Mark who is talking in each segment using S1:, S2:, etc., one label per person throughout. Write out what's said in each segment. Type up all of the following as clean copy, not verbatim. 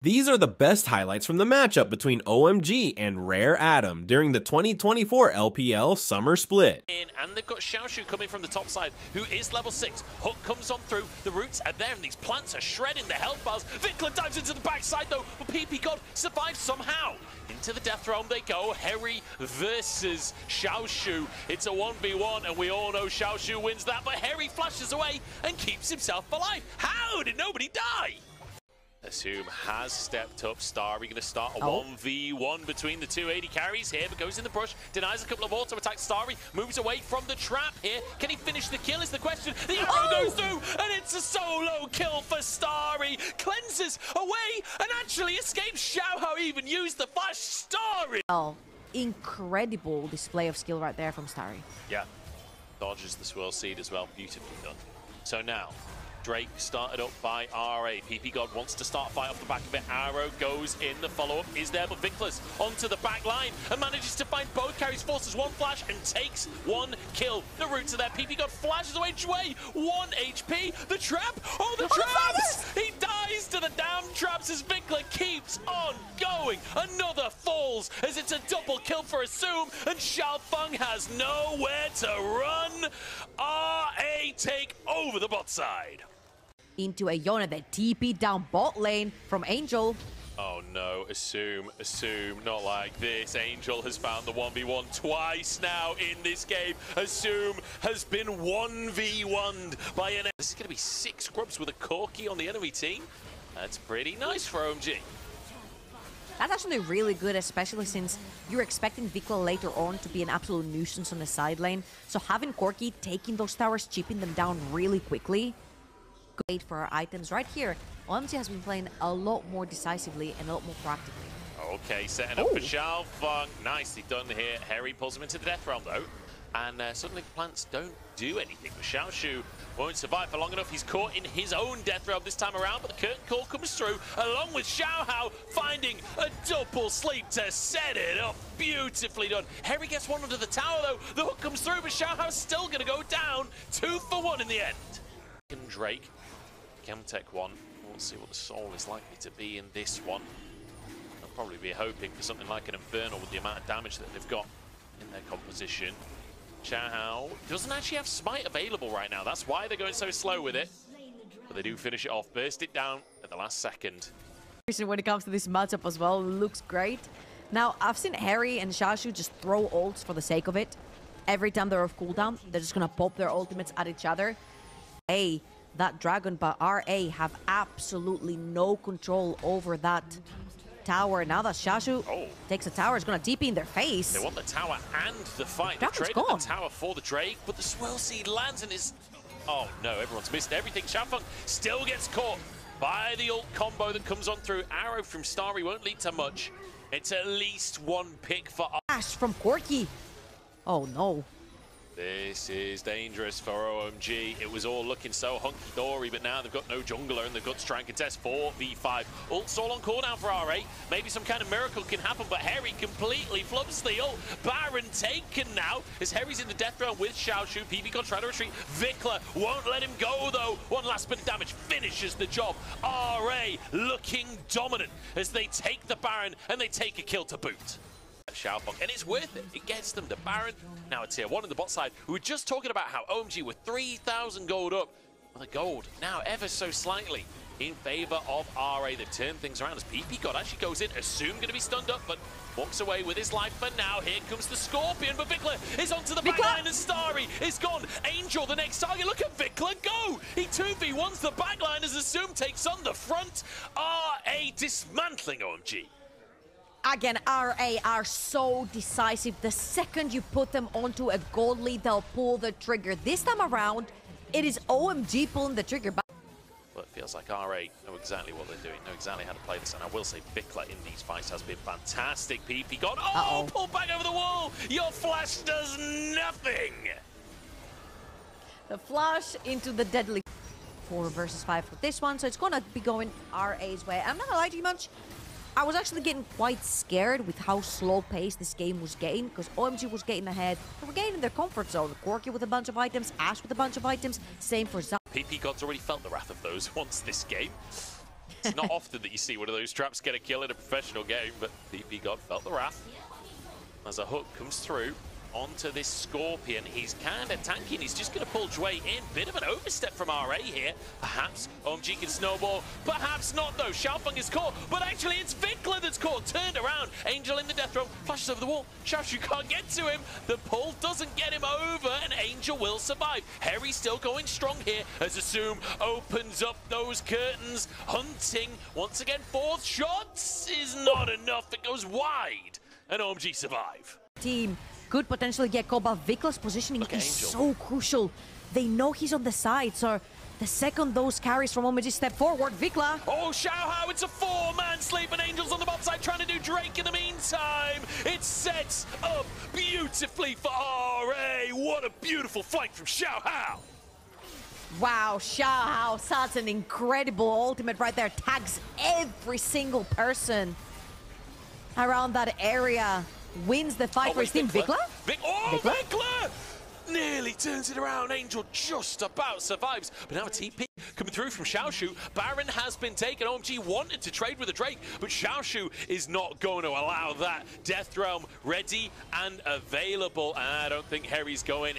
S1: These are the best highlights from the matchup between OMG and Rare Adam during the 2024 LPL Summer Split.
S2: And they've got Xiaoshu coming from the top side, who is level 6. Hook comes on through, the roots are there, and these plants are shredding the health bars. Vikla dives into the backside though, but PP God survives somehow. Into the death realm they go, Harry versus Xiaoshu. It's a 1v1, and we all know Xiaoshu wins that, but Harry flashes away and keeps himself alive. How did nobody die? Assume has stepped up. Starry going to start a 1v1 between the two. 80 carries here, but goes in the brush, denies a couple of auto attacks. Starry moves away from the trap here. Can he finish the kill is the question. The arrow goes through, and it's a solo kill for Starry. Cleanses away and actually escapes. Xiao even used the flash. Starry.
S3: Oh, incredible display of skill right there from Starry.
S2: Yeah, dodges the swirl seed as well. Beautifully done. So now, Drake started up by RA. PP God wants to start a fight off the back of it. Arrow goes in. The follow-up is there, but Vikla's onto the back line and manages to find both carries, forces one flash and takes one kill. The roots are there. PP God flashes away. Jway, 1 HP. The trap. Oh, the traps! He dies to the damn traps as Vikla keeps on going. Another falls as it's a double kill for Assume, and Xiaofeng has nowhere to run. RA take over the bot side.
S3: Into a Yona that TP down bot lane from Angel.
S2: Oh no, Assume, not like this. Angel has found the 1v1 twice now in this game. Assume has been 1v1'd by an... This is going to be 6 scrubs with a Corki on the enemy team. That's pretty nice for OMG.
S3: That's actually really good, especially since you're expecting Vikla later on to be an absolute nuisance on the side lane. So having Corki taking those towers, chipping them down really quickly. Great for our items right here. OMG has been playing a lot more decisively and a lot more practically.
S2: Okay, setting up for Xiaofeng. Nicely done here. Harry pulls him into the death realm though. And suddenly the plants don't do anything. But Xiaoshu won't survive for long enough. He's caught in his own death realm this time around, but the curtain call comes through, along with Xiaohao finding a double sleep to set it up. Beautifully done. Harry gets one under the tower though. The hook comes through, but Xiaohao's still going to go down. 2 for 1 in the end. And Drake, Chemtech one. We'll see what the soul is likely to be in this one. They'll probably be hoping for something like an Infernal with the amount of damage that they've got in their composition. Xiaohao doesn't actually have Smite available right now. That's why they're going so slow with it. But they do finish it off, burst it down at the last second.
S3: When it comes to this matchup as well, looks great. Now, I've seen Harry and Xiaoshu just throw ults for the sake of it. Every time they're off cooldown, they're just going to pop their ultimates at each other. Hey, that dragon, but RA have absolutely no control over that tower. Now that Xiaoshu takes a tower, it's going to TP in their face.
S2: They want the tower and the fight. They traded the tower for the Drake, but the swirl seed lands and is... Oh no, everyone's missed everything. Xiaofeng still gets caught by the ult combo that comes on through. Arrow from Starry won't lead to much. It's at least 1 pick for...
S3: Ash from Corki. Oh no.
S2: This is dangerous for OMG. It was all looking so hunky-dory, but now they've got no jungler and they've got to try and contest 4v5. Ult's all on cooldown for RA. Maybe some kind of miracle can happen, but Harry completely flubs the ult. Baron taken now as Harry's in the death realm with Xiaoshu. PP got trying to retreat. Vikla won't let him go, though. One last bit of damage finishes the job. RA looking dominant as they take the Baron and they take a kill to boot. Xiaofeng, and it's worth it. It gets them to Baron. Now it's tier 1 in the bot side. We were just talking about how OMG were 3,000 gold up. Well, the gold now ever so slightly in favor of RA. They've turned things around as PP God actually goes in. Assume going to be stunned up, but walks away with his life for now. Here comes the Scorpion, but Vikla is onto the back line and Starry is gone. Angel, the next target. Look at Vikla go! He 2v1s the back line as Assume takes on the front. RA dismantling OMG.
S3: Again, RA are so decisive. The second you put them onto a gold lead, they'll pull the trigger. This time around, it is OMG pulling the trigger.
S2: Well, it feels like RA know exactly what they're doing, know exactly how to play this, and I will say Vikla in these fights has been fantastic. PP God, pull back over the wall! Your flash does nothing!
S3: The flash into the deadly 4 versus 5 for this one, so it's gonna be going RA's way. I'm not gonna lie to you much. I was actually getting quite scared with how slow-paced this game was getting, because OMG was getting ahead. They were getting in their comfort zone. Corki with a bunch of items, Ash with a bunch of items, same for Zap.
S2: PP God's already felt the wrath of those once this game. It's not often that you see one of those traps get a kill in a professional game, but PP God felt the wrath as a hook comes through onto this Scorpion. He's kind of tanking. He's just going to pull Jway in. Bit of an overstep from RA here. Perhaps OMG can snowball. Perhaps not, though. Xiaofeng is caught, but actually it's Vikla that's caught. Turned around. Angel in the death throw. Flashes over the wall. Xiaoshu can't get to him. The pull doesn't get him over, and Angel will survive. Harry still going strong here as Assume opens up those curtains. Hunting once again. Fourth shots is not enough. It goes wide, and OMG survive.
S3: Team could potentially get caught, but Vikla's positioning is so crucial. They know he's on the side, so the second those carries from OMG step forward, Vikla.
S2: Oh, Xiaohao, it's a four-man sleep, and Angel's on the bot side trying to do Drake in the meantime. It sets up beautifully for RA. What a beautiful flank from Xiaohao.
S3: Wow, Xiaohao, such an incredible ultimate right there. Tags every single person around that area. Wins the fight for his team. Vikla?
S2: Vikla! Nearly turns it around. Angel just about survives. But now a TP coming through from Xiaoshu. Baron has been taken. OMG wanted to trade with a Drake, but Xiaoshu is not going to allow that. Death Realm ready and available. And I don't think Harry's going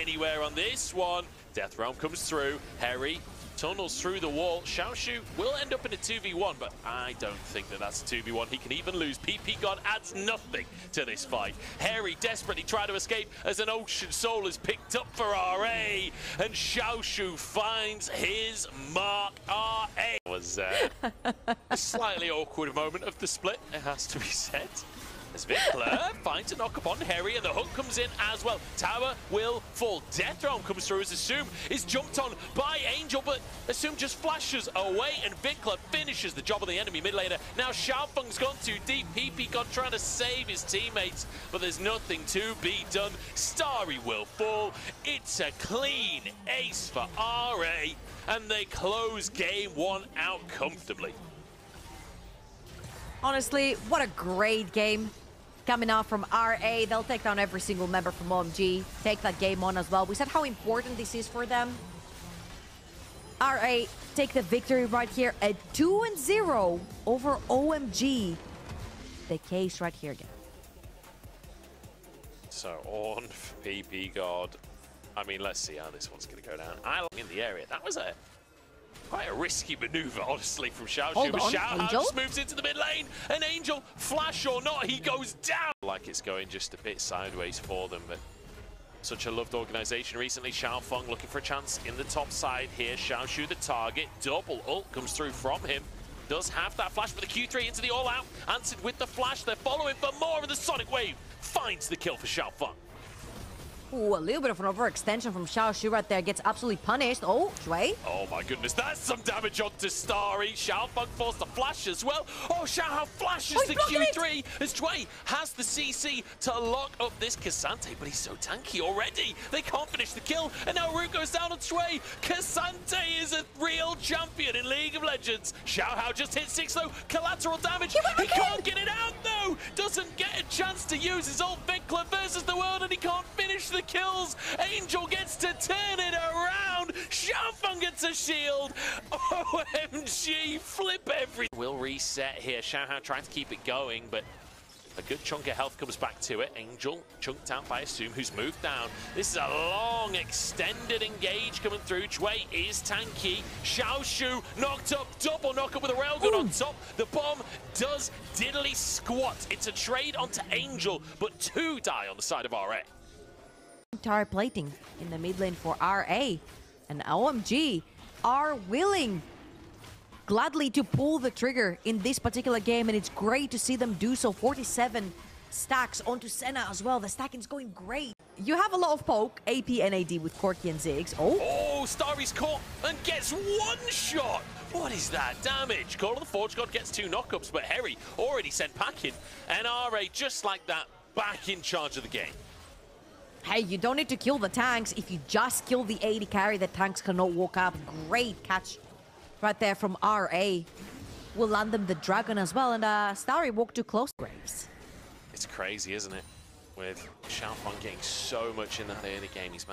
S2: anywhere on this one. Death Realm comes through. Harry tunnels through the wall. Xiaoshu will end up in a 2v1, but I don't think that that's a 2v1. He can even lose. PP God adds nothing to this fight. Harry desperately tried to escape as an Ocean Soul is picked up for RA, and Xiaoshu finds his mark. RA was a slightly awkward moment of the split, it has to be said. As Vikla finds a knock upon Harry, and the hook comes in as well. Tower will fall. Death Realm comes through as Assume is jumped on by Angel, but Assume just flashes away, and Vikla finishes the job of the enemy mid laner. Now Xiaofeng's gone too deep. PP God trying to save his teammates, but there's nothing to be done. Starry will fall. It's a clean ace for RA, and they close game one out comfortably.
S3: Honestly, what a great game coming out from RA. They'll take down every single member from OMG, take that game on as well. We said how important this is for them. RA take the victory right here at 2-0 over OMG. The case right here again.
S2: So on for PP God. I mean, let's see how this one's going to go down. I in the area. That was quite a risky maneuver, honestly, from Xiaoshu. But Xiaohao just moves into the mid lane, and Angel, flash or not, he goes down. Like it's going just a bit sideways for them, but such a loved organization recently. Xiaofeng looking for a chance in the top side here. Xiaoshu the target, double ult comes through from him. Does have that flash, but the Q3 into the all-out. Answered with the flash, they're following for more, and the Sonic Wave finds the kill for Xiaofeng.
S3: Ooh, a little bit of an overextension from Xiaoshu right there. Gets absolutely punished. Oh, Jway.
S2: Oh my goodness, that's some damage onto Starry. Xiaofeng forced the flash as well. Oh, Xiaohao flashes the Q3 as Jway has the CC to lock up this Cassante, but he's so tanky already. They can't finish the kill, and now Root goes down on Jway. Cassante is a real champion in League of Legends. Xiaohao just hit 6 though. Collateral damage. He can't get it out though. Doesn't get a chance to use his ult. Vikla versus the world, and he can't finish the kills. Angel gets to turn it around. Xiaofeng gets a shield. OMG, flip every. Will reset here. Xiaohao trying to keep it going, but a good chunk of health comes back to it. Angel chunked out by Assume, who's moved down. This is a long, extended engage coming through. Jway is tanky. Xiaoshu knocked up, double knock up with a railgun on top. The bomb does diddly squat. It's a trade onto Angel, but 2 die on the side of RA.
S3: Entire plating in the mid lane for RA, and OMG are willing gladly to pull the trigger in this particular game, and it's great to see them do so. 47 stacks onto Senna as well. The stacking's going great. You have a lot of poke, AP and AD with Corki and Ziggs.
S2: Oh, Starry's caught and gets 1 shot. What is that damage? Call of the Forge God gets 2 knockups, but Harry already sent packing, and RA just like that back in charge of the game.
S3: Hey, you don't need to kill the tanks. If you just kill the AD carry, the tanks cannot walk up. Great catch right there from RA. Will land them the dragon as well, and Starry walked too close. Graves.
S2: It's crazy, isn't it? With Xiaofeng getting so much in that early game, he's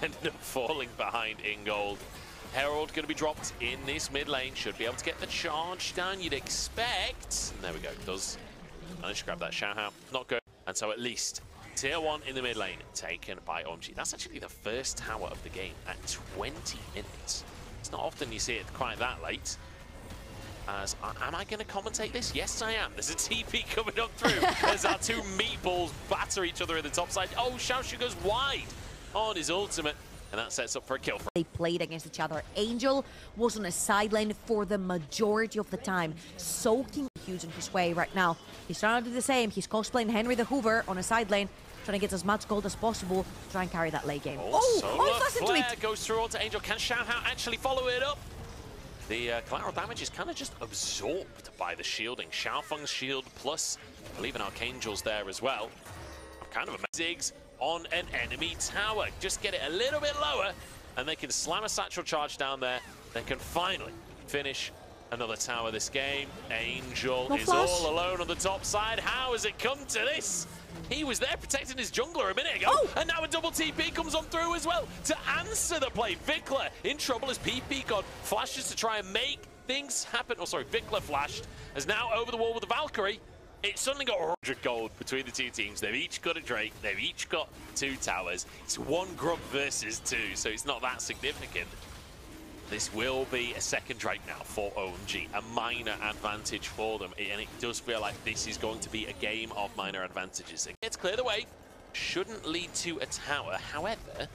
S2: ended up falling behind in gold. Herald going to be dropped in this mid lane. Should be able to get the charge down, you'd expect. And there we go. Does manage to grab that Xiaohao. Not good. And so at least tier 1 in the mid lane taken by OMG. That's actually the first tower of the game at 20 minutes. It's not often you see it quite that late. As am I going to commentate this? Yes, I am. There's a TP coming up through as our two meatballs batter each other in the top side. Oh, Xiaoshu goes wide on his ultimate. And that sets up for a kill.
S3: They played against each other. Angel was on a sideline for the majority of the time, soaking huge in his way right now. He's trying to do the same. He's cosplaying Henry the Hoover on a side lane, trying to get as much gold as possible to try and carry that late game.
S2: Flare goes through onto Angel. Can Xiaohao actually follow it up? The collateral damage is kind of just absorbed by the shielding. Xiaofeng's shield plus, I believe, an Archangel's there as well. Kind of a Ziggs on an enemy tower. Just get it a little bit lower, and they can slam a satchel charge down there. They can finally finish another tower this game. Angel is all alone on the top side. How has it come to this? He was there protecting his jungler a minute ago, and now a double TP comes on through as well to answer the play. Vikler in trouble as PP God flashes to try and make things happen. Oh, sorry, Vikler flashed, is now over the wall with the Valkyrie. It suddenly got 100 gold between the two teams. They've each got a Drake. They've each got 2 towers. It's 1 Grub versus 2, so it's not that significant. This will be a second Drake now for OMG, a minor advantage for them, and it does feel like this is going to be a game of minor advantages. Let's clear the way. Shouldn't lead to a tower. However,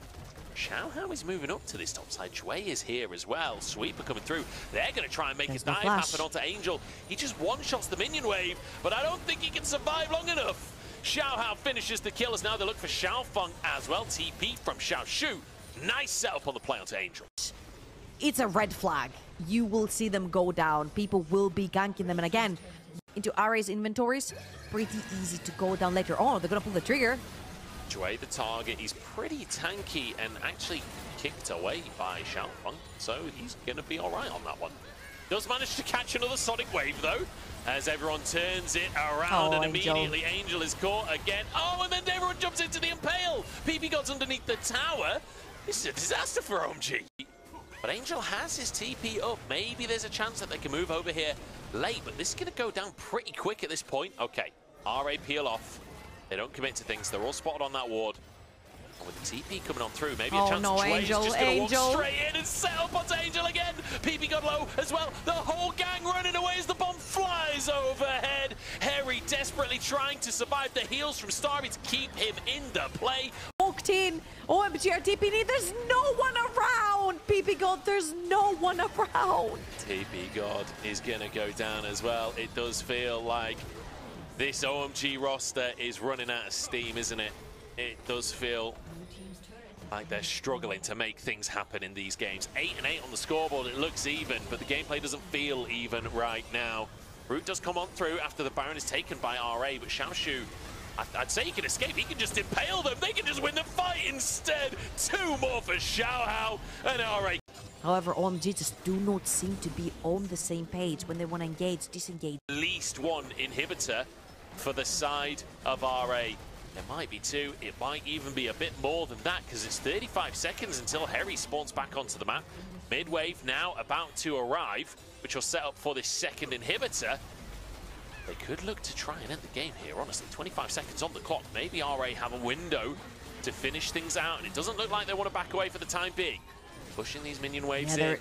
S2: Xiaohao is moving up to this top side. Shui is here as well. Sweeper coming through. They're going to try and make his dive happen onto Angel. He just one-shots the minion wave, but I don't think he can survive long enough. Xiaohao finishes the kill as now they look for Xiaofeng as well. TP from Xiaoshu. Nice setup on the play onto Angel.
S3: It's a red flag. You will see them go down. People will be ganking them. And again, into RA's inventories, pretty easy to go down later on. They're going to pull the trigger.
S2: Shui, the target, he's pretty tanky and actually kicked away by Xiaofeng, so he's going to be all right on that one. Does manage to catch another Sonic Wave, though, as everyone turns it around, and immediately Angel is caught again. Oh, and then everyone jumps into the Impale. PP God's underneath the tower. This is a disaster for OMG. But Angel has his TP up. Maybe there's a chance that they can move over here late, but this is going to go down pretty quick at this point. Okay, RA peel off. They don't commit to things. They're all spotted on that ward. And with the TP coming on through, maybe a chance
S3: Angel,
S2: just going to walk straight in and set up onto Angel again. PP got low as well. The whole gang running away as the bomb flies overhead. Harry desperately trying to survive the heals from Starry to keep him in the play.
S3: Walked in. OMG, our TP, there's no one around. PP God, there's no one around.
S2: TP God is going to go down as well. It does feel like this OMG roster is running out of steam, isn't it? It does feel like they're struggling to make things happen in these games. 8-8 on the scoreboard, it looks even, but the gameplay doesn't feel even right now. Root does come on through after the Baron is taken by RA, but Xiaoshu, I'd say he can escape. He can just impale them. They can just win the fight instead. 2 more for Xiaohao and RA.
S3: However, OMG just do not seem to be on the same page when they want to engage, disengage.
S2: At least 1 inhibitor for the side of RA. There might be 2, it might even be a bit more than that because it's 35 seconds until Harry spawns back onto the map. Midwave now about to arrive, which will set up for this second inhibitor. They could look to try and end the game here, honestly. 25 seconds on the clock. Maybe RA have a window to finish things out, and it doesn't look like they want to back away for the time being. Pushing these minion waves in.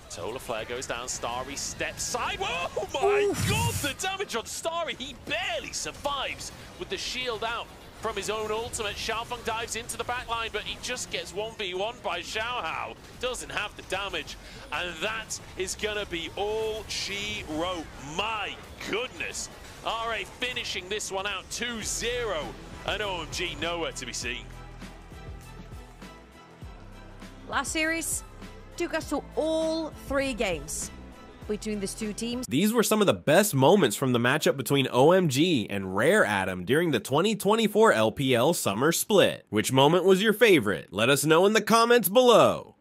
S2: Solar Flare goes down, Starry steps side. Oh my god, the damage on Starry. He barely survives with the shield out from his own ultimate. Xiaofeng dives into the backline, but he just gets 1v1 by Xiaohao. Doesn't have the damage, and that is gonna be all she wrote. My goodness. RA finishing this one out 2-0, and OMG nowhere to be seen.
S3: Last series took us to all 3 games between these 2 teams.
S1: These were some of the best moments from the matchup between OMG and Rare Adam during the 2024 LPL Summer Split. Which moment was your favorite? Let us know in the comments below.